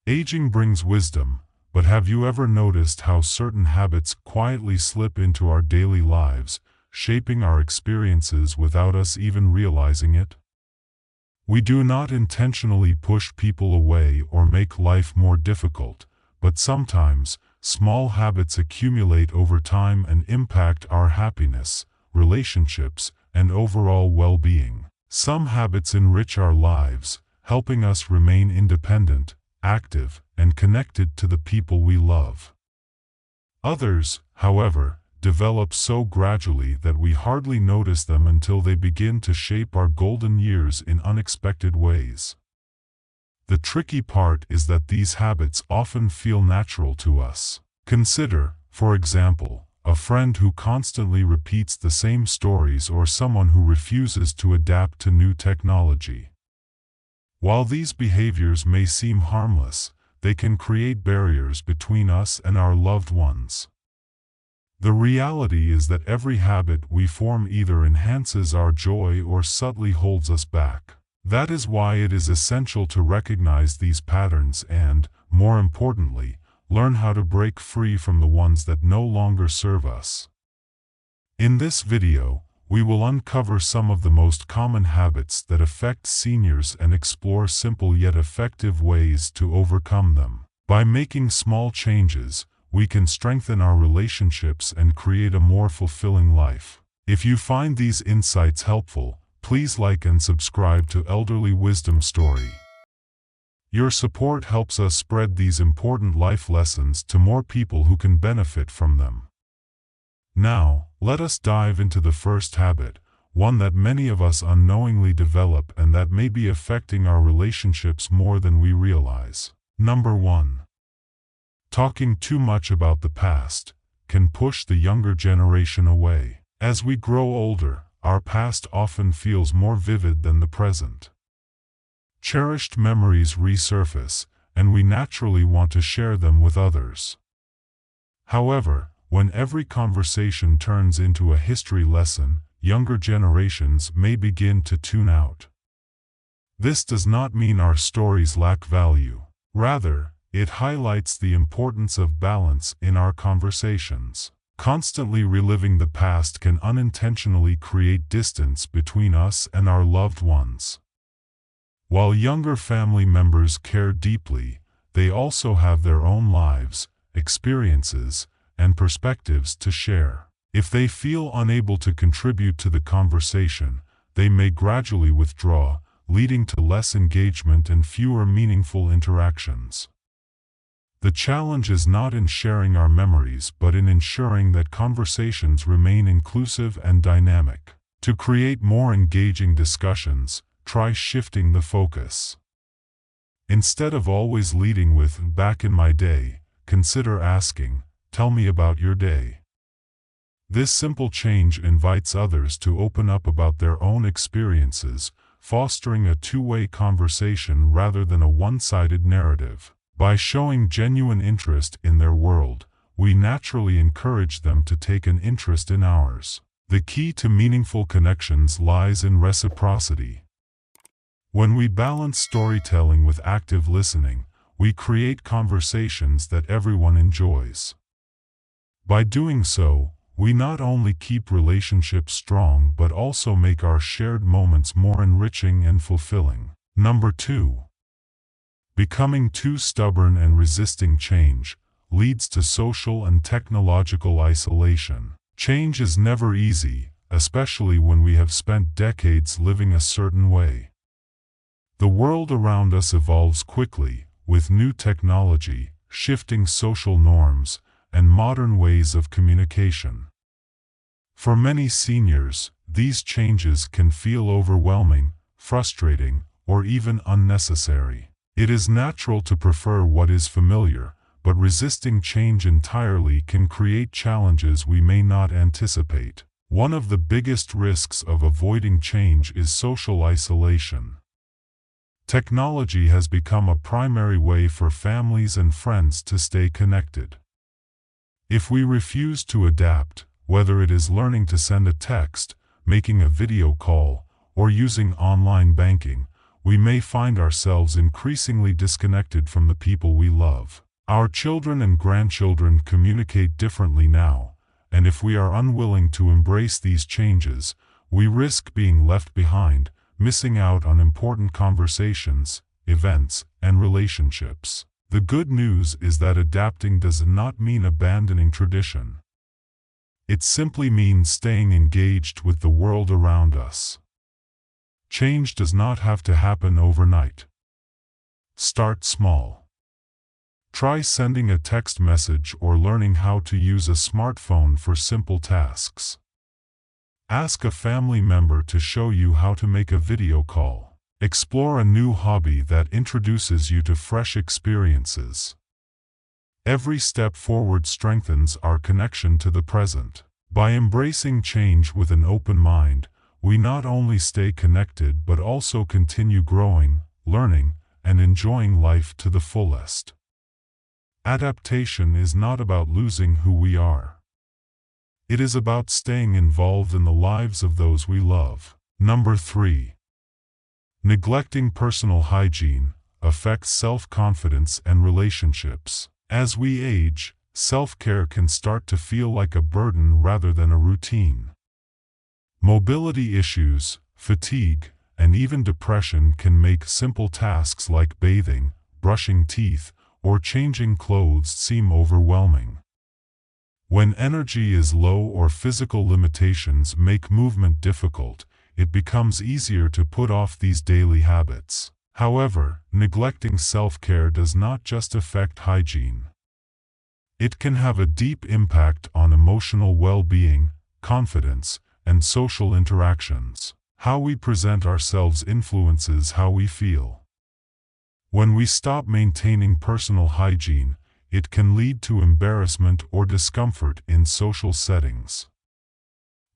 Aging brings wisdom, but have you ever noticed how certain habits quietly slip into our daily lives, shaping our experiences without us even realizing it? We do not intentionally push people away or make life more difficult, but sometimes, small habits accumulate over time and impact our happiness, relationships, and overall well-being. Some habits enrich our lives, helping us remain independent, active, and connected to the people we love. Others, however, develop so gradually that we hardly notice them until they begin to shape our golden years in unexpected ways. The tricky part is that these habits often feel natural to us. Consider, for example, a friend who constantly repeats the same stories or someone who refuses to adapt to new technology. While these behaviors may seem harmless, they can create barriers between us and our loved ones. The reality is that every habit we form either enhances our joy or subtly holds us back. That is why it is essential to recognize these patterns and, more importantly, learn how to break free from the ones that no longer serve us. In this video, we will uncover some of the most common habits that affect seniors and explore simple yet effective ways to overcome them. By making small changes, we can strengthen our relationships and create a more fulfilling life. If you find these insights helpful, please like and subscribe to Elderly Wisdom Story. Your support helps us spread these important life lessons to more people who can benefit from them. Now, let us dive into the first habit, one that many of us unknowingly develop and that may be affecting our relationships more than we realize. Number 1. Talking too much about the past can push the younger generation away. As we grow older, our past often feels more vivid than the present. Cherished memories resurface, and we naturally want to share them with others. However, when every conversation turns into a history lesson, younger generations may begin to tune out. This does not mean our stories lack value. Rather, it highlights the importance of balance in our conversations. Constantly reliving the past can unintentionally create distance between us and our loved ones. While younger family members care deeply, they also have their own lives, experiences, and perspectives to share. If they feel unable to contribute to the conversation, they may gradually withdraw, leading to less engagement and fewer meaningful interactions. The challenge is not in sharing our memories but in ensuring that conversations remain inclusive and dynamic. To create more engaging discussions, try shifting the focus. Instead of always leading with "back in my day," consider asking, "Tell me about your day." This simple change invites others to open up about their own experiences, fostering a two-way conversation rather than a one-sided narrative. By showing genuine interest in their world, we naturally encourage them to take an interest in ours. The key to meaningful connections lies in reciprocity. When we balance storytelling with active listening, we create conversations that everyone enjoys. By doing so, we not only keep relationships strong but also make our shared moments more enriching and fulfilling. Number 2. Becoming too stubborn and resisting change leads to social and technological isolation. Change is never easy, especially when we have spent decades living a certain way. The world around us evolves quickly, with new technology, shifting social norms, and modern ways of communication. For many seniors, these changes can feel overwhelming, frustrating, or even unnecessary. It is natural to prefer what is familiar, but resisting change entirely can create challenges we may not anticipate. One of the biggest risks of avoiding change is social isolation. Technology has become a primary way for families and friends to stay connected. If we refuse to adapt, whether it is learning to send a text, making a video call, or using online banking, we may find ourselves increasingly disconnected from the people we love. Our children and grandchildren communicate differently now, and if we are unwilling to embrace these changes, we risk being left behind, missing out on important conversations, events, and relationships. The good news is that adapting does not mean abandoning tradition. It simply means staying engaged with the world around us. Change does not have to happen overnight. Start small. Try sending a text message or learning how to use a smartphone for simple tasks. Ask a family member to show you how to make a video call. Explore a new hobby that introduces you to fresh experiences. Every step forward strengthens our connection to the present. By embracing change with an open mind, we not only stay connected but also continue growing, learning, and enjoying life to the fullest. Adaptation is not about losing who we are. It is about staying involved in the lives of those we love. Number 3. Neglecting personal hygiene affects self-confidence and relationships. As we age, self-care can start to feel like a burden rather than a routine. Mobility issues, fatigue, and even depression can make simple tasks like bathing, brushing teeth, or changing clothes seem overwhelming. When energy is low or physical limitations make movement difficult, it becomes easier to put off these daily habits. However, neglecting self-care does not just affect hygiene. It can have a deep impact on emotional well-being, confidence, and social interactions. How we present ourselves influences how we feel. When we stop maintaining personal hygiene, it can lead to embarrassment or discomfort in social settings.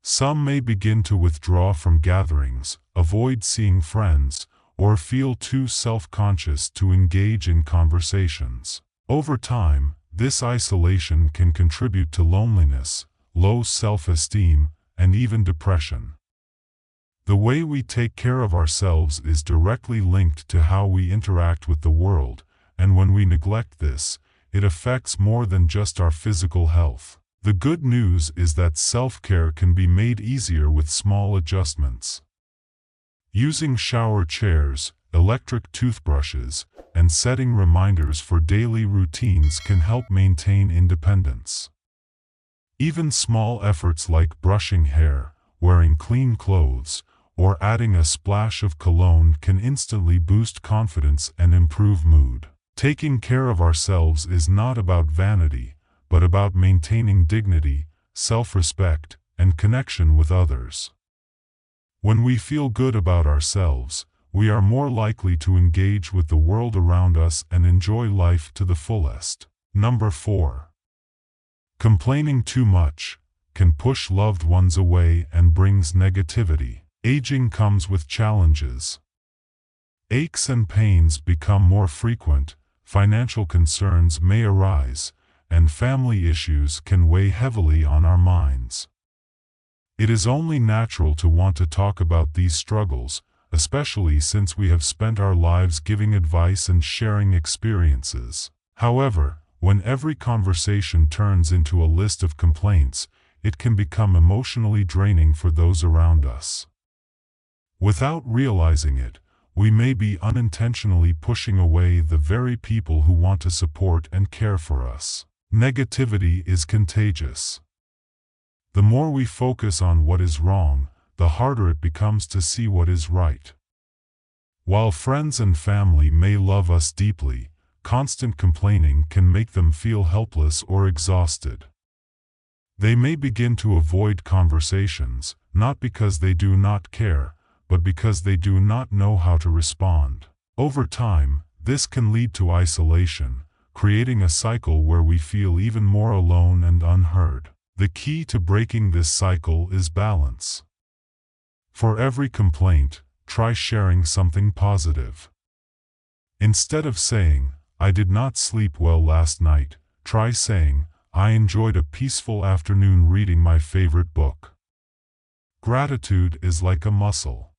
Some may begin to withdraw from gatherings, avoid seeing friends, or feel too self-conscious to engage in conversations. Over time, this isolation can contribute to loneliness, low self-esteem, and even depression. The way we take care of ourselves is directly linked to how we interact with the world, and when we neglect this, it affects more than just our physical health. The good news is that self-care can be made easier with small adjustments. Using shower chairs, electric toothbrushes, and setting reminders for daily routines can help maintain independence. Even small efforts like brushing hair, wearing clean clothes, or adding a splash of cologne can instantly boost confidence and improve mood. Taking care of ourselves is not about vanity, but about maintaining dignity, self-respect, and connection with others. When we feel good about ourselves, we are more likely to engage with the world around us and enjoy life to the fullest. Number 4. Complaining too much can push loved ones away and brings negativity. Aging comes with challenges. Aches and pains become more frequent, financial concerns may arise, and family issues can weigh heavily on our minds. It is only natural to want to talk about these struggles, especially since we have spent our lives giving advice and sharing experiences. However, when every conversation turns into a list of complaints, it can become emotionally draining for those around us. Without realizing it, we may be unintentionally pushing away the very people who want to support and care for us. Negativity is contagious. The more we focus on what is wrong, the harder it becomes to see what is right. While friends and family may love us deeply, constant complaining can make them feel helpless or exhausted. They may begin to avoid conversations, not because they do not care, but because they do not know how to respond. Over time, this can lead to isolation, creating a cycle where we feel even more alone and unheard. The key to breaking this cycle is balance. For every complaint, try sharing something positive. Instead of saying, "I did not sleep well last night," try saying, "I enjoyed a peaceful afternoon reading my favorite book." Gratitude is like a muscle.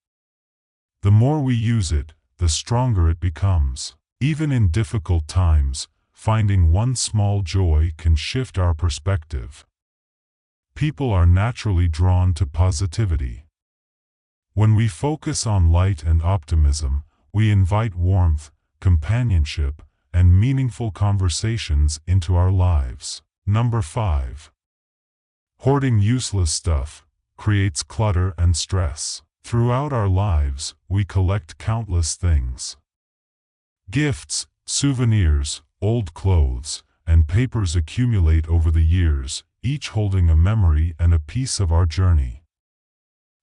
The more we use it, the stronger it becomes. Even in difficult times, finding one small joy can shift our perspective. People are naturally drawn to positivity. When we focus on light and optimism, we invite warmth, companionship, and meaningful conversations into our lives. Number 5. Hoarding useless stuff creates clutter and stress. Throughout our lives, we collect countless things. Gifts, souvenirs, old clothes, and papers accumulate over the years, each holding a memory and a piece of our journey.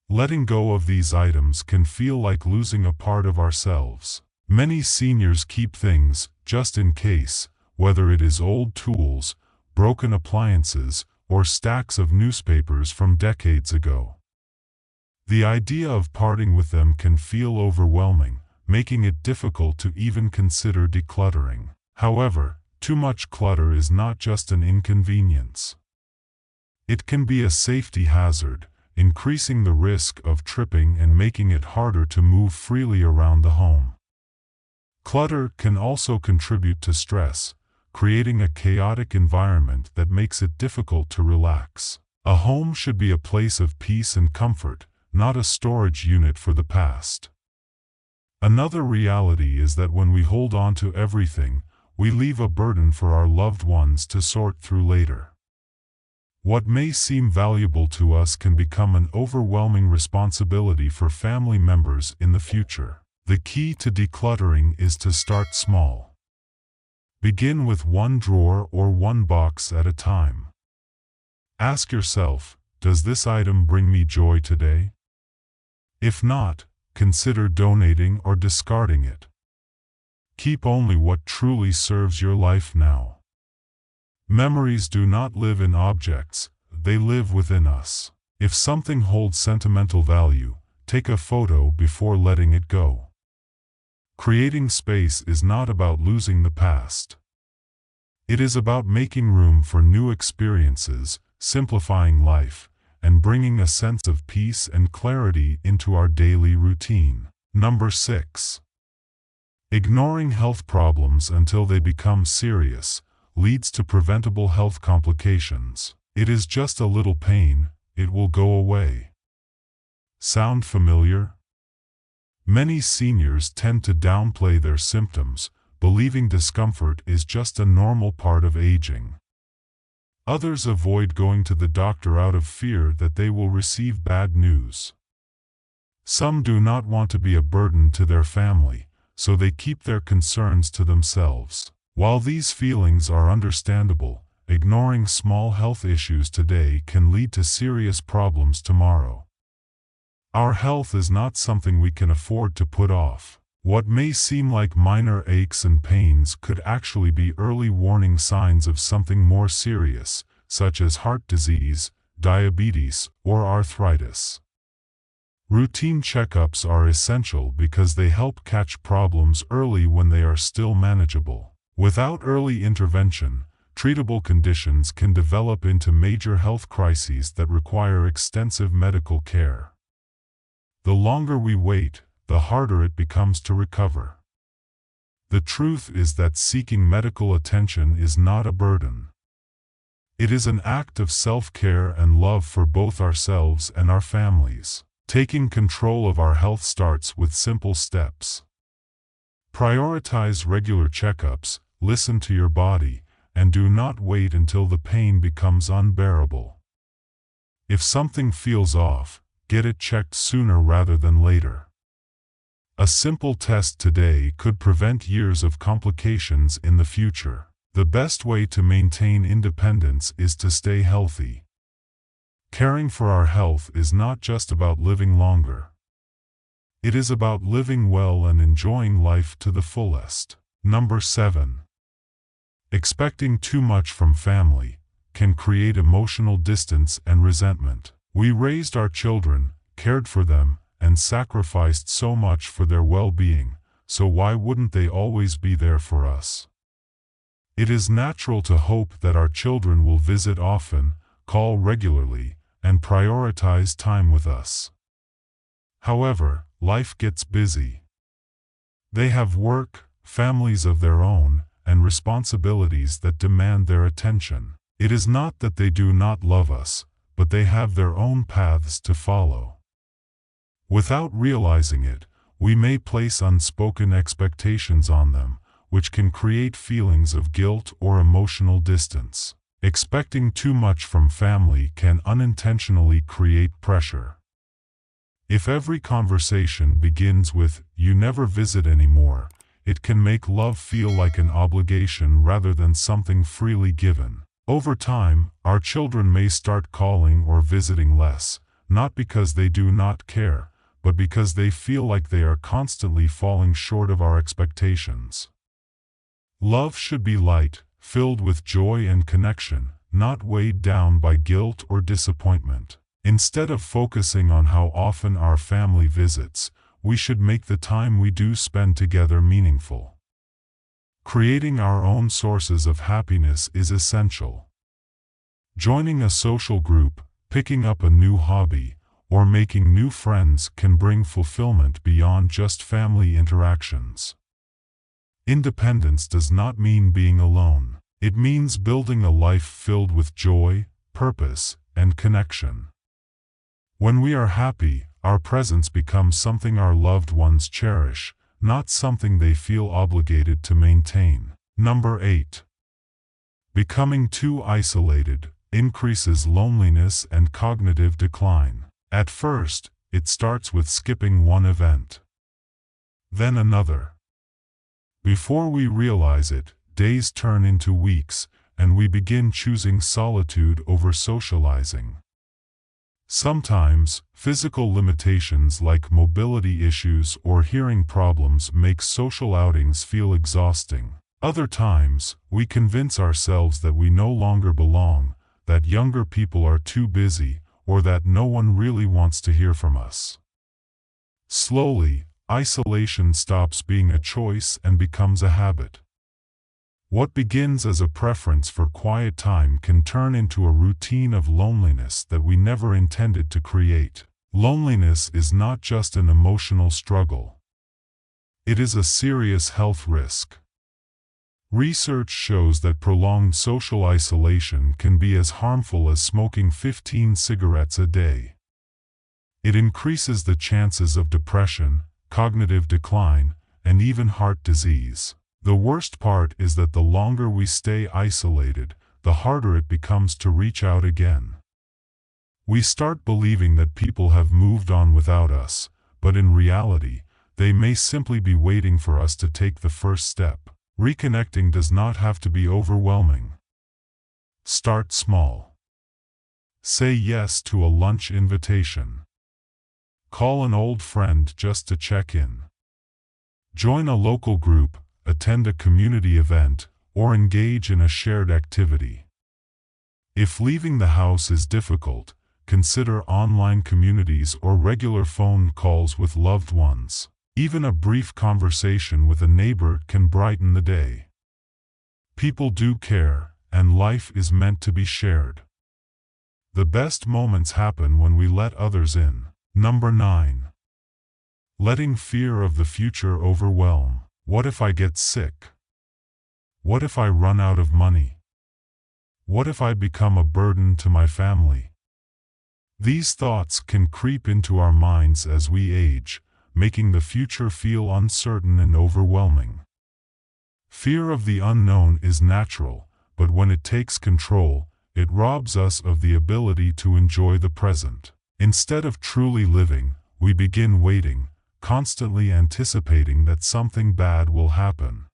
Letting go of these items can feel like losing a part of ourselves. Many seniors keep things, just in case, whether it is old tools, broken appliances, or stacks of newspapers from decades ago. The idea of parting with them can feel overwhelming, making it difficult to even consider decluttering. However, too much clutter is not just an inconvenience. It can be a safety hazard, increasing the risk of tripping and making it harder to move freely around the home. Clutter can also contribute to stress, creating a chaotic environment that makes it difficult to relax. A home should be a place of peace and comfort, not a storage unit for the past. Another reality is that when we hold on to everything, we leave a burden for our loved ones to sort through later. What may seem valuable to us can become an overwhelming responsibility for family members in the future. The key to decluttering is to start small. Begin with one drawer or one box at a time. Ask yourself, does this item bring me joy today? If not, consider donating or discarding it. Keep only what truly serves your life now. Memories do not live in objects, they live within us. If something holds sentimental value, take a photo before letting it go. Creating space is not about losing the past. It is about making room for new experiences, simplifying life, and bringing a sense of peace and clarity into our daily routine. Number 6. Ignoring health problems until they become serious leads to preventable health complications. It is just a little pain, it will go away. Sound familiar? Many seniors tend to downplay their symptoms, believing discomfort is just a normal part of aging. Others avoid going to the doctor out of fear that they will receive bad news. Some do not want to be a burden to their family, so they keep their concerns to themselves. While these feelings are understandable, ignoring small health issues today can lead to serious problems tomorrow. Our health is not something we can afford to put off. What may seem like minor aches and pains could actually be early warning signs of something more serious, such as heart disease, diabetes, or arthritis. Routine checkups are essential because they help catch problems early when they are still manageable. Without early intervention, treatable conditions can develop into major health crises that require extensive medical care. The longer we wait, the harder it becomes to recover. The truth is that seeking medical attention is not a burden. It is an act of self-care and love for both ourselves and our families. Taking control of our health starts with simple steps. Prioritize regular checkups, listen to your body, and do not wait until the pain becomes unbearable. If something feels off, get it checked sooner rather than later. A simple test today could prevent years of complications in the future. The best way to maintain independence is to stay healthy. Caring for our health is not just about living longer. It is about living well and enjoying life to the fullest. Number 7. Expecting too much from family can create emotional distance and resentment. We raised our children, cared for them, and sacrificed so much for their well-being, so why wouldn't they always be there for us? It is natural to hope that our children will visit often, call regularly, and prioritize time with us. However, life gets busy. They have work, families of their own, and responsibilities that demand their attention. It is not that they do not love us, but they have their own paths to follow. Without realizing it, we may place unspoken expectations on them, which can create feelings of guilt or emotional distance. Expecting too much from family can unintentionally create pressure. If every conversation begins with, "You never visit anymore," it can make love feel like an obligation rather than something freely given. Over time, our children may start calling or visiting less, not because they do not care, but because they feel like they are constantly falling short of our expectations. Love should be light, filled with joy and connection, not weighed down by guilt or disappointment. Instead of focusing on how often our family visits, we should make the time we do spend together meaningful. Creating our own sources of happiness is essential. Joining a social group, picking up a new hobby, or making new friends can bring fulfillment beyond just family interactions. Independence does not mean being alone. It means building a life filled with joy, purpose, and connection. When we are happy, our presence becomes something our loved ones cherish, not something they feel obligated to maintain. Number 8. Becoming too isolated increases loneliness and cognitive decline. At first, it starts with skipping one event, then another. Before we realize it, days turn into weeks, and we begin choosing solitude over socializing. Sometimes, physical limitations like mobility issues or hearing problems make social outings feel exhausting. Other times, we convince ourselves that we no longer belong, that younger people are too busy, or that no one really wants to hear from us. Slowly, isolation stops being a choice and becomes a habit. What begins as a preference for quiet time can turn into a routine of loneliness that we never intended to create. Loneliness is not just an emotional struggle. It is a serious health risk. Research shows that prolonged social isolation can be as harmful as smoking 15 cigarettes a day. It increases the chances of depression, cognitive decline, and even heart disease. The worst part is that the longer we stay isolated, the harder it becomes to reach out again. We start believing that people have moved on without us, but in reality, they may simply be waiting for us to take the first step. Reconnecting does not have to be overwhelming. Start small. Say yes to a lunch invitation. Call an old friend just to check in. Join a local group, attend a community event, or engage in a shared activity. If leaving the house is difficult, consider online communities or regular phone calls with loved ones. Even a brief conversation with a neighbor can brighten the day. People do care, and life is meant to be shared. The best moments happen when we let others in. Number 9. Letting fear of the future overwhelm. What if I get sick? What if I run out of money? What if I become a burden to my family? These thoughts can creep into our minds as we age, making the future feel uncertain and overwhelming. Fear of the unknown is natural, but when it takes control, it robs us of the ability to enjoy the present. Instead of truly living, we begin waiting, constantly anticipating that something bad will happen.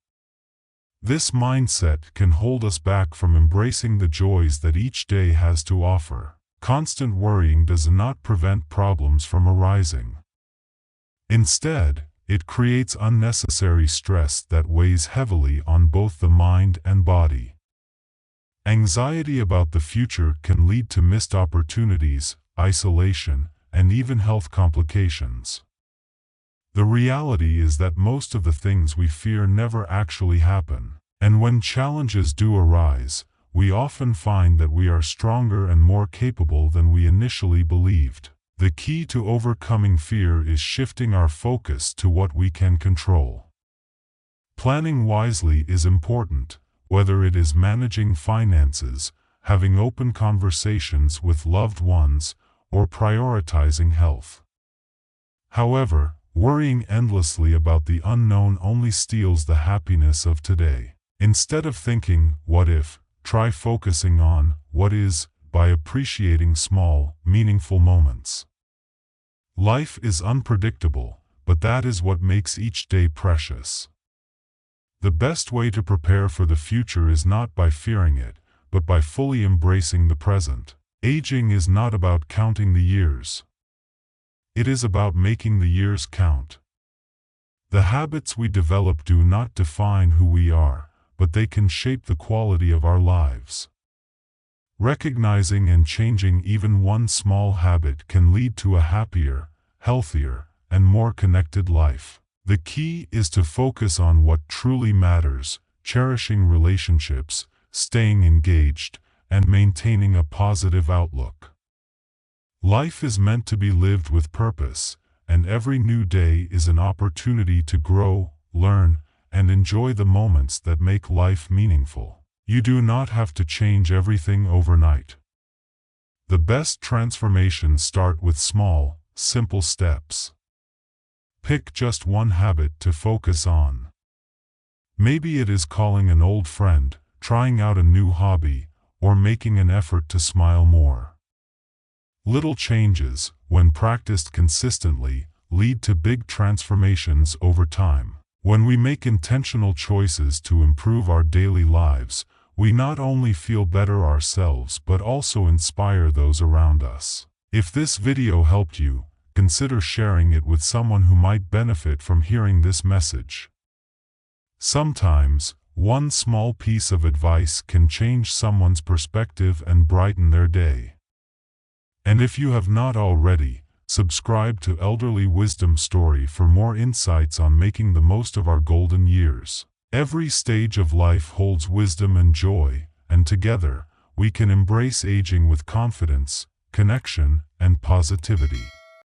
This mindset can hold us back from embracing the joys that each day has to offer. Constant worrying does not prevent problems from arising. Instead, it creates unnecessary stress that weighs heavily on both the mind and body. Anxiety about the future can lead to missed opportunities, isolation, and even health complications. The reality is that most of the things we fear never actually happen, and when challenges do arise, we often find that we are stronger and more capable than we initially believed. The key to overcoming fear is shifting our focus to what we can control. Planning wisely is important, whether it is managing finances, having open conversations with loved ones, or prioritizing health. However, worrying endlessly about the unknown only steals the happiness of today. Instead of thinking, "What if?" try focusing on "what is" by appreciating small, meaningful moments. Life is unpredictable, but that is what makes each day precious. The best way to prepare for the future is not by fearing it, but by fully embracing the present. Aging is not about counting the years. It is about making the years count. The habits we develop do not define who we are, but they can shape the quality of our lives. Recognizing and changing even one small habit can lead to a happier, healthier, and more connected life. The key is to focus on what truly matters, cherishing relationships, staying engaged, and maintaining a positive outlook. Life is meant to be lived with purpose, and every new day is an opportunity to grow, learn, and enjoy the moments that make life meaningful. You do not have to change everything overnight. The best transformations start with small, simple steps. Pick just one habit to focus on. Maybe it is calling an old friend, trying out a new hobby, or making an effort to smile more. Little changes, when practiced consistently, lead to big transformations over time. When we make intentional choices to improve our daily lives, we not only feel better ourselves but also inspire those around us. If this video helped you, consider sharing it with someone who might benefit from hearing this message. Sometimes, one small piece of advice can change someone's perspective and brighten their day. And if you have not already, subscribe to Elderly Wisdom Story for more insights on making the most of our golden years. Every stage of life holds wisdom and joy, and together, we can embrace aging with confidence, connection, and positivity.